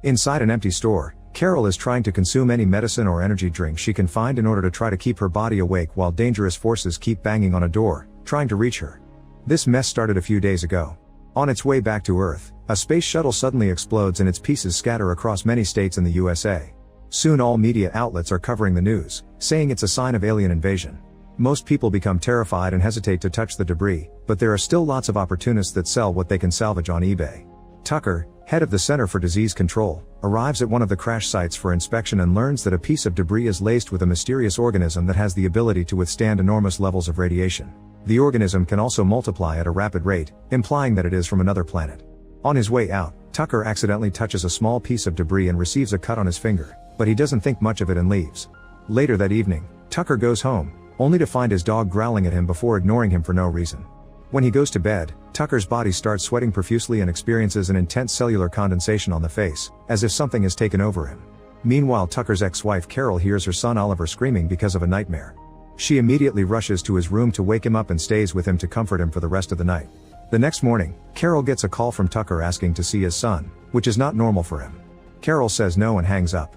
Inside an empty store, Carol is trying to consume any medicine or energy drink she can find in order to try to keep her body awake while dangerous forces keep banging on a door, trying to reach her. This mess started a few days ago. On its way back to Earth, a space shuttle suddenly explodes and its pieces scatter across many states in the USA. Soon all media outlets are covering the news, saying it's a sign of alien invasion. Most people become terrified and hesitate to touch the debris, but there are still lots of opportunists that sell what they can salvage on eBay. Tucker, head of the Center for Disease Control, arrives at one of the crash sites for inspection and learns that a piece of debris is laced with a mysterious organism that has the ability to withstand enormous levels of radiation. The organism can also multiply at a rapid rate, implying that it is from another planet. On his way out, Tucker accidentally touches a small piece of debris and receives a cut on his finger, but he doesn't think much of it and leaves. Later that evening, Tucker goes home, only to find his dog growling at him before ignoring him for no reason. When he goes to bed, Tucker's body starts sweating profusely and experiences an intense cellular condensation on the face, as if something has taken over him. Meanwhile, Tucker's ex-wife Carol hears her son Oliver screaming because of a nightmare. She immediately rushes to his room to wake him up and stays with him to comfort him for the rest of the night. The next morning, Carol gets a call from Tucker asking to see his son, which is not normal for him. Carol says no and hangs up.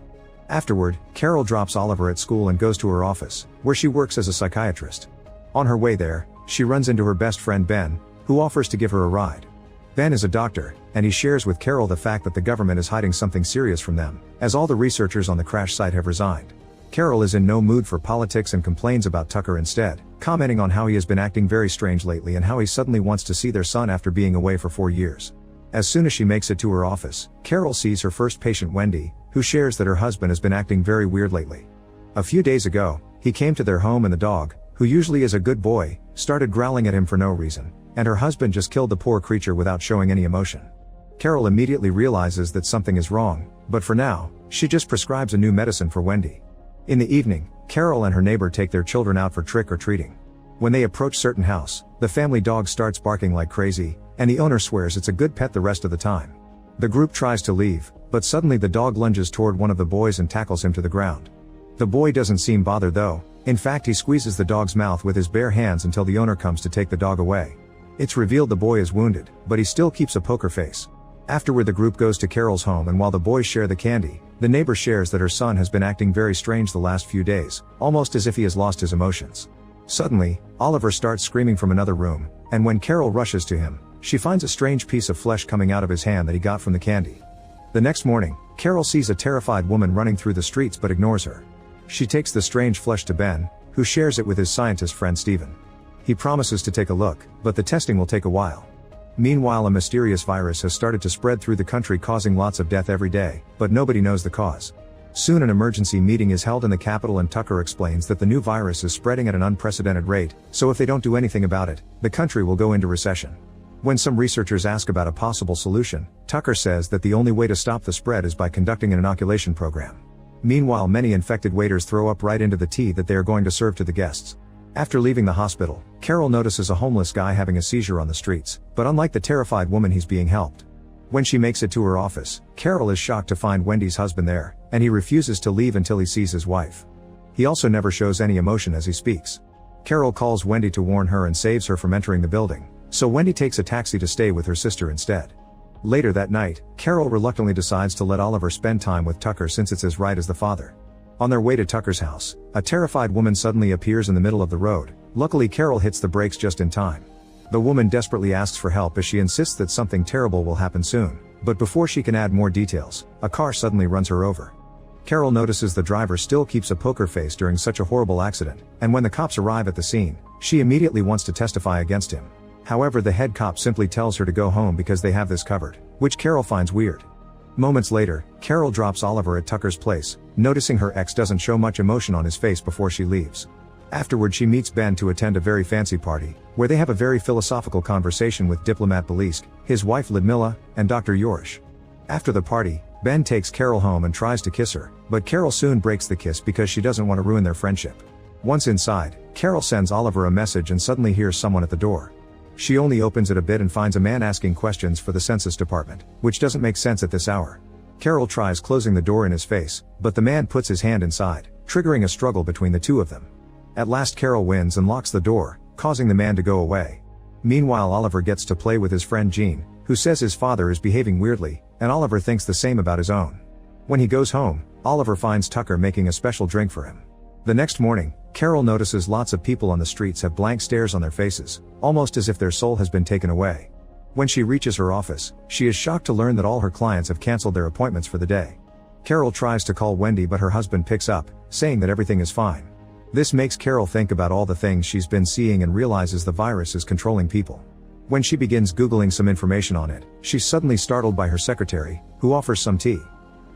Afterward, Carol drops Oliver at school and goes to her office, where she works as a psychiatrist. On her way there, she runs into her best friend Ben, who offers to give her a ride. Ben is a doctor, and he shares with Carol the fact that the government is hiding something serious from them, as all the researchers on the crash site have resigned. Carol is in no mood for politics and complains about Tucker instead, commenting on how he has been acting very strange lately and how he suddenly wants to see their son after being away for 4 years. As soon as she makes it to her office, Carol sees her first patient Wendy, who shares that her husband has been acting very weird lately. A few days ago, he came to their home and the dog, who usually is a good boy, started growling at him for no reason, and her husband just killed the poor creature without showing any emotion. Carol immediately realizes that something is wrong, but for now, she just prescribes a new medicine for Wendy. In the evening, Carol and her neighbor take their children out for trick-or-treating. When they approach certain house, the family dog starts barking like crazy, and the owner swears it's a good pet the rest of the time. The group tries to leave, but suddenly the dog lunges toward one of the boys and tackles him to the ground. The boy doesn't seem bothered though. In fact, he squeezes the dog's mouth with his bare hands until the owner comes to take the dog away. It's revealed the boy is wounded, but he still keeps a poker face. Afterward, the group goes to Carol's home, and while the boys share the candy, the neighbor shares that her son has been acting very strange the last few days, almost as if he has lost his emotions. Suddenly, Oliver starts screaming from another room, and when Carol rushes to him, she finds a strange piece of flesh coming out of his hand that he got from the candy. The next morning, Carol sees a terrified woman running through the streets but ignores her. She takes the strange flesh to Ben, who shares it with his scientist friend Steven. He promises to take a look, but the testing will take a while. Meanwhile, a mysterious virus has started to spread through the country, causing lots of death every day, but nobody knows the cause. Soon an emergency meeting is held in the capital, and Tucker explains that the new virus is spreading at an unprecedented rate, so if they don't do anything about it, the country will go into recession. When some researchers ask about a possible solution, Tucker says that the only way to stop the spread is by conducting an inoculation program. Meanwhile, many infected waiters throw up right into the tea that they are going to serve to the guests. After leaving the hospital, Carol notices a homeless guy having a seizure on the streets, but unlike the terrified woman, he's being helped. When she makes it to her office, Carol is shocked to find Wendy's husband there, and he refuses to leave until he sees his wife. He also never shows any emotion as he speaks. Carol calls Wendy to warn her and saves her from entering the building, so Wendy takes a taxi to stay with her sister instead. Later that night, Carol reluctantly decides to let Oliver spend time with Tucker since it's as right as the father. On their way to Tucker's house, a terrified woman suddenly appears in the middle of the road. Luckily, Carol hits the brakes just in time. The woman desperately asks for help as she insists that something terrible will happen soon, but before she can add more details, a car suddenly runs her over. Carol notices the driver still keeps a poker face during such a horrible accident, and when the cops arrive at the scene, she immediately wants to testify against him. However, the head cop simply tells her to go home because they have this covered, which Carol finds weird. Moments later, Carol drops Oliver at Tucker's place, noticing her ex doesn't show much emotion on his face before she leaves. Afterward, she meets Ben to attend a very fancy party, where they have a very philosophical conversation with diplomat Belisk, his wife Ludmilla, and Dr. Yorish. After the party, Ben takes Carol home and tries to kiss her, but Carol soon breaks the kiss because she doesn't want to ruin their friendship. Once inside, Carol sends Oliver a message and suddenly hears someone at the door. She only opens it a bit and finds a man asking questions for the census department, which doesn't make sense at this hour. Carol tries closing the door in his face, but the man puts his hand inside, triggering a struggle between the two of them. At last, Carol wins and locks the door, causing the man to go away. Meanwhile, Oliver gets to play with his friend Jean, who says his father is behaving weirdly, and Oliver thinks the same about his own. When he goes home, Oliver finds Tucker making a special drink for him. The next morning, Carol notices lots of people on the streets have blank stares on their faces, almost as if their soul has been taken away. When she reaches her office, she is shocked to learn that all her clients have canceled their appointments for the day. Carol tries to call Wendy, but her husband picks up, saying that everything is fine. This makes Carol think about all the things she's been seeing and realizes the virus is controlling people. When she begins Googling some information on it, she's suddenly startled by her secretary, who offers some tea.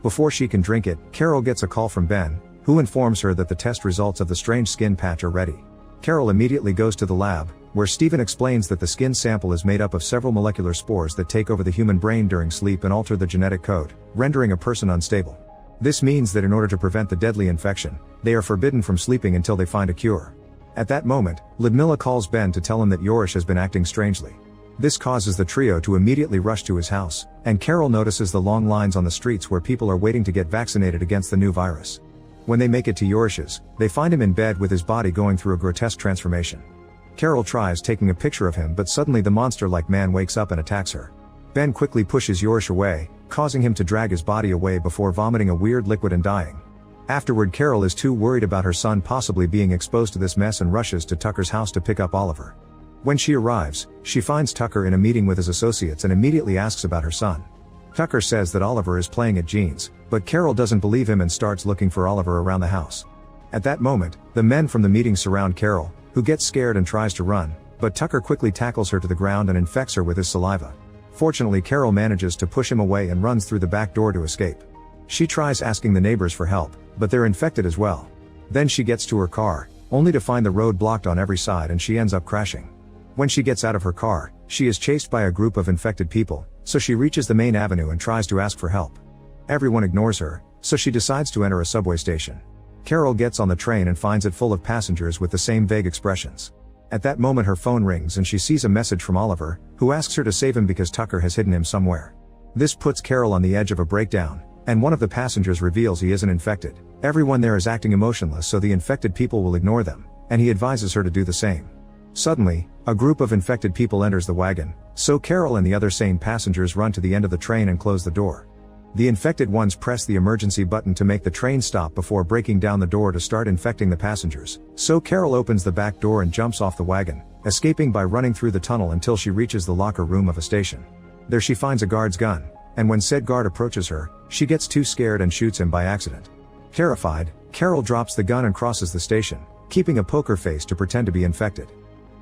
Before she can drink it, Carol gets a call from Ben, who informs her that the test results of the strange skin patch are ready. Carol immediately goes to the lab, where Stephen explains that the skin sample is made up of several molecular spores that take over the human brain during sleep and alter the genetic code, rendering a person unstable. This means that in order to prevent the deadly infection, they are forbidden from sleeping until they find a cure. At that moment, Ludmilla calls Ben to tell him that Yorish has been acting strangely. This causes the trio to immediately rush to his house, and Carol notices the long lines on the streets where people are waiting to get vaccinated against the new virus. When they make it to Yorish's, they find him in bed with his body going through a grotesque transformation. Carol tries taking a picture of him, but suddenly the monster-like man wakes up and attacks her. Ben quickly pushes Yorish away, causing him to drag his body away before vomiting a weird liquid and dying. Afterward, Carol is too worried about her son possibly being exposed to this mess and rushes to Tucker's house to pick up Oliver. When she arrives, she finds Tucker in a meeting with his associates and immediately asks about her son. Tucker says that Oliver is playing at Jean's, but Carol doesn't believe him and starts looking for Oliver around the house. At that moment, the men from the meeting surround Carol, who gets scared and tries to run, but Tucker quickly tackles her to the ground and infects her with his saliva. Fortunately, Carol manages to push him away and runs through the back door to escape. She tries asking the neighbors for help, but they're infected as well. Then she gets to her car, only to find the road blocked on every side and she ends up crashing. When she gets out of her car, she is chased by a group of infected people, so she reaches the main avenue and tries to ask for help. Everyone ignores her, so she decides to enter a subway station. Carol gets on the train and finds it full of passengers with the same vague expressions. At that moment her phone rings and she sees a message from Oliver, who asks her to save him because Tucker has hidden him somewhere. This puts Carol on the edge of a breakdown, and one of the passengers reveals he isn't infected. Everyone there is acting emotionless, so the infected people will ignore them, and he advises her to do the same. Suddenly, a group of infected people enters the wagon, so Carol and the other sane passengers run to the end of the train and close the door. The infected ones press the emergency button to make the train stop before breaking down the door to start infecting the passengers, so Carol opens the back door and jumps off the wagon, escaping by running through the tunnel until she reaches the locker room of a station. There she finds a guard's gun, and when said guard approaches her, she gets too scared and shoots him by accident. Terrified, Carol drops the gun and crosses the station, keeping a poker face to pretend to be infected.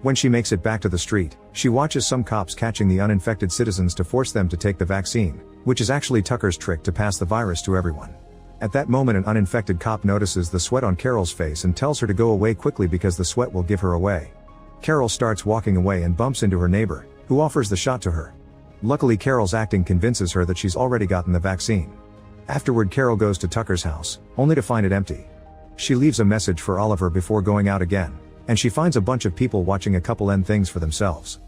When she makes it back to the street, she watches some cops catching the uninfected citizens to force them to take the vaccine, which is actually Tucker's trick to pass the virus to everyone. At that moment an uninfected cop notices the sweat on Carol's face and tells her to go away quickly because the sweat will give her away. Carol starts walking away and bumps into her neighbor, who offers the shot to her. Luckily Carol's acting convinces her that she's already gotten the vaccine. Afterward Carol goes to Tucker's house, only to find it empty. She leaves a message for Oliver before going out again, and she finds a bunch of people watching a couple end things for themselves.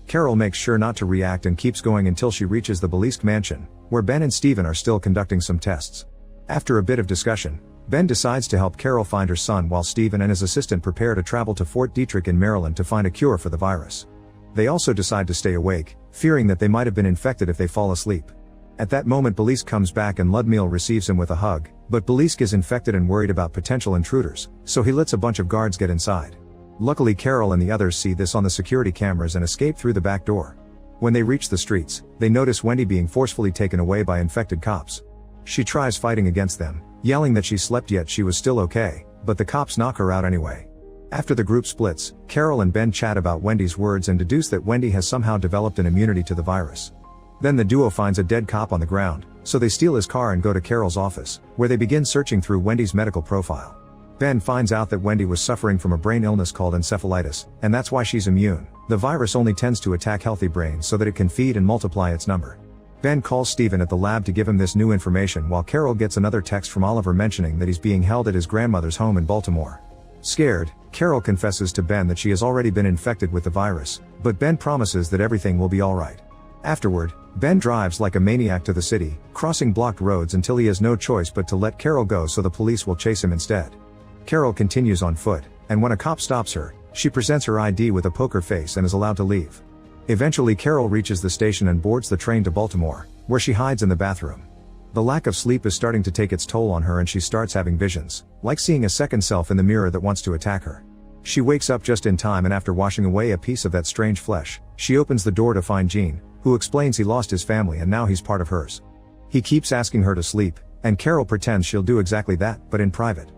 Carol makes sure not to react and keeps going until she reaches the Belisk mansion, where Ben and Stephen are still conducting some tests. After a bit of discussion, Ben decides to help Carol find her son while Stephen and his assistant prepare to travel to Fort Detrick in Maryland to find a cure for the virus. They also decide to stay awake, fearing that they might have been infected if they fall asleep. At that moment Belisk comes back and Ludmilla receives him with a hug, but Belisk is infected and worried about potential intruders, so he lets a bunch of guards get inside. Luckily Carol and the others see this on the security cameras and escape through the back door. When they reach the streets, they notice Wendy being forcefully taken away by infected cops. She tries fighting against them, yelling that she slept yet she was still okay, but the cops knock her out anyway. After the group splits, Carol and Ben chat about Wendy's words and deduce that Wendy has somehow developed an immunity to the virus. Then the duo finds a dead cop on the ground, so they steal his car and go to Carol's office, where they begin searching through Wendy's medical profile. Ben finds out that Wendy was suffering from a brain illness called encephalitis, and that's why she's immune. The virus only tends to attack healthy brains so that it can feed and multiply its number. Ben calls Stephen at the lab to give him this new information while Carol gets another text from Oliver mentioning that he's being held at his grandmother's home in Baltimore. Scared, Carol confesses to Ben that she has already been infected with the virus, but Ben promises that everything will be alright. Afterward, Ben drives like a maniac to the city, crossing blocked roads until he has no choice but to let Carol go so the police will chase him instead. Carol continues on foot, and when a cop stops her, she presents her ID with a poker face and is allowed to leave. Eventually Carol reaches the station and boards the train to Baltimore, where she hides in the bathroom. The lack of sleep is starting to take its toll on her and she starts having visions, like seeing a second self in the mirror that wants to attack her. She wakes up just in time, and after washing away a piece of that strange flesh, she opens the door to find Gene, who explains he lost his family and now he's part of hers. He keeps asking her to sleep, and Carol pretends she'll do exactly that, but in private.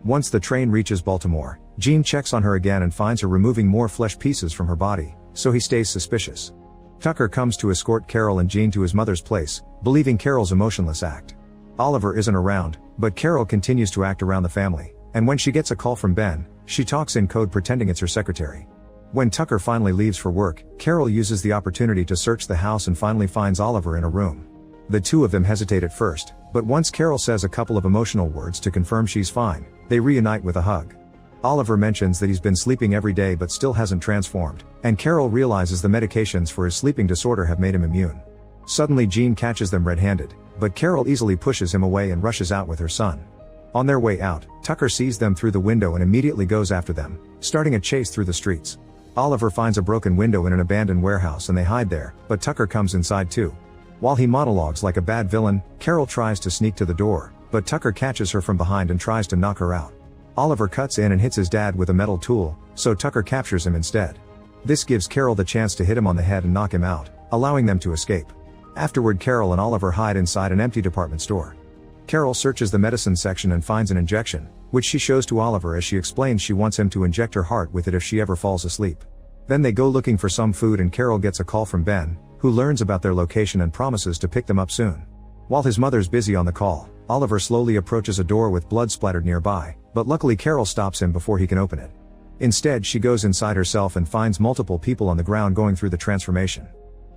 Once the train reaches Baltimore, Gene checks on her again and finds her removing more flesh pieces from her body, so he stays suspicious. Tucker comes to escort Carol and Gene to his mother's place, believing Carol's emotionless act. Oliver isn't around, but Carol continues to act around the family, and when she gets a call from Ben, she talks in code pretending it's her secretary. When Tucker finally leaves for work, Carol uses the opportunity to search the house and finally finds Oliver in a room. The two of them hesitate at first, but once Carol says a couple of emotional words to confirm she's fine, they reunite with a hug. Oliver mentions that he's been sleeping every day but still hasn't transformed, and Carol realizes the medications for his sleeping disorder have made him immune. Suddenly Gene catches them red-handed, but Carol easily pushes him away and rushes out with her son. On their way out, Tucker sees them through the window and immediately goes after them, starting a chase through the streets. Oliver finds a broken window in an abandoned warehouse and they hide there, but Tucker comes inside too. While he monologues like a bad villain, Carol tries to sneak to the door, but Tucker catches her from behind and tries to knock her out. Oliver cuts in and hits his dad with a metal tool, so Tucker captures him instead. This gives Carol the chance to hit him on the head and knock him out, allowing them to escape. Afterward, Carol and Oliver hide inside an empty department store. Carol searches the medicine section and finds an injection, which she shows to Oliver as she explains she wants him to inject her heart with it if she ever falls asleep. Then they go looking for some food and Carol gets a call from Ben, who learns about their location and promises to pick them up soon. While his mother's busy on the call, Oliver slowly approaches a door with blood splattered nearby, but luckily Carol stops him before he can open it. Instead, she goes inside herself and finds multiple people on the ground going through the transformation.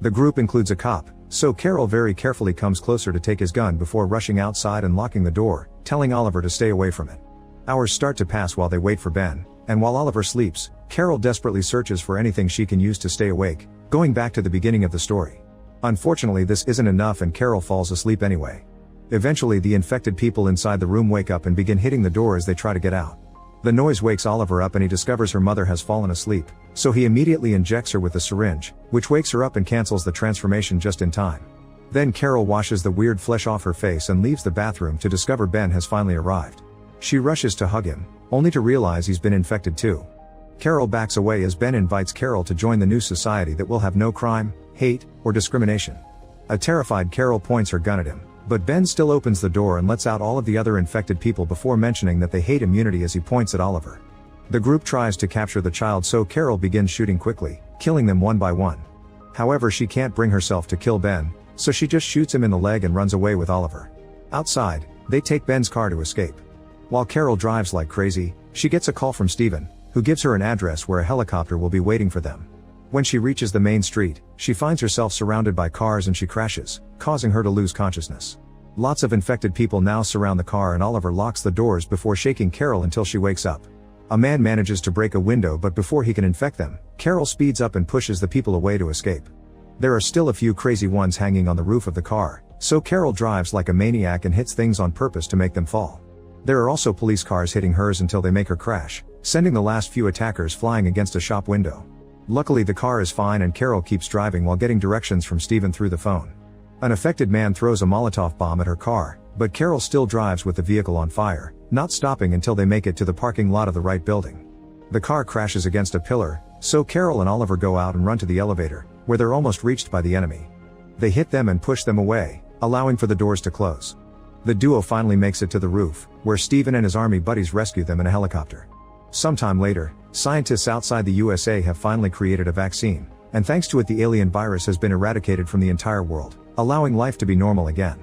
The group includes a cop, so Carol very carefully comes closer to take his gun before rushing outside and locking the door, telling Oliver to stay away from it. Hours start to pass while they wait for Ben, and while Oliver sleeps, Carol desperately searches for anything she can use to stay awake, going back to the beginning of the story. Unfortunately, this isn't enough and Carol falls asleep anyway. Eventually, the infected people inside the room wake up and begin hitting the door as they try to get out. The noise wakes Oliver up and he discovers her mother has fallen asleep, so he immediately injects her with the syringe, which wakes her up and cancels the transformation just in time. Then Carol washes the weird flesh off her face and leaves the bathroom to discover Ben has finally arrived. She rushes to hug him, only to realize he's been infected too. Carol backs away as Ben invites Carol to join the new society that will have no crime, hate, or discrimination. A terrified Carol points her gun at him, but Ben still opens the door and lets out all of the other infected people before mentioning that they hate immunity as he points at Oliver. The group tries to capture the child, so Carol begins shooting quickly, killing them one by one. However, she can't bring herself to kill Ben, so she just shoots him in the leg and runs away with Oliver. Outside, they take Ben's car to escape. While Carol drives like crazy, she gets a call from Steven, who gives her an address where a helicopter will be waiting for them. When she reaches the main street, she finds herself surrounded by cars and she crashes, causing her to lose consciousness. Lots of infected people now surround the car and Oliver locks the doors before shaking Carol until she wakes up. A man manages to break a window, but before he can infect them, Carol speeds up and pushes the people away to escape. There are still a few crazy ones hanging on the roof of the car, so Carol drives like a maniac and hits things on purpose to make them fall. There are also police cars hitting hers until they make her crash, sending the last few attackers flying against a shop window. Luckily, the car is fine and Carol keeps driving while getting directions from Steven through the phone. An affected man throws a Molotov bomb at her car, but Carol still drives with the vehicle on fire, not stopping until they make it to the parking lot of the right building. The car crashes against a pillar, so Carol and Oliver go out and run to the elevator, where they're almost reached by the enemy. They hit them and push them away, allowing for the doors to close. The duo finally makes it to the roof, where Steven and his army buddies rescue them in a helicopter. Sometime later, scientists outside the USA have finally created a vaccine, and thanks to it the alien virus has been eradicated from the entire world, allowing life to be normal again.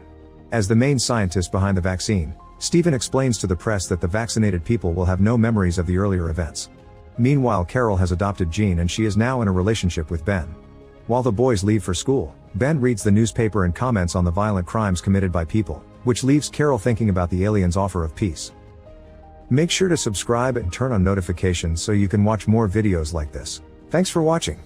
As the main scientist behind the vaccine, Steven explains to the press that the vaccinated people will have no memories of the earlier events. Meanwhile, Carol has adopted Gene and she is now in a relationship with Ben. While the boys leave for school, Ben reads the newspaper and comments on the violent crimes committed by people, which leaves Carol thinking about the aliens' offer of peace. Make sure to subscribe and turn on notifications so you can watch more videos like this. Thanks for watching.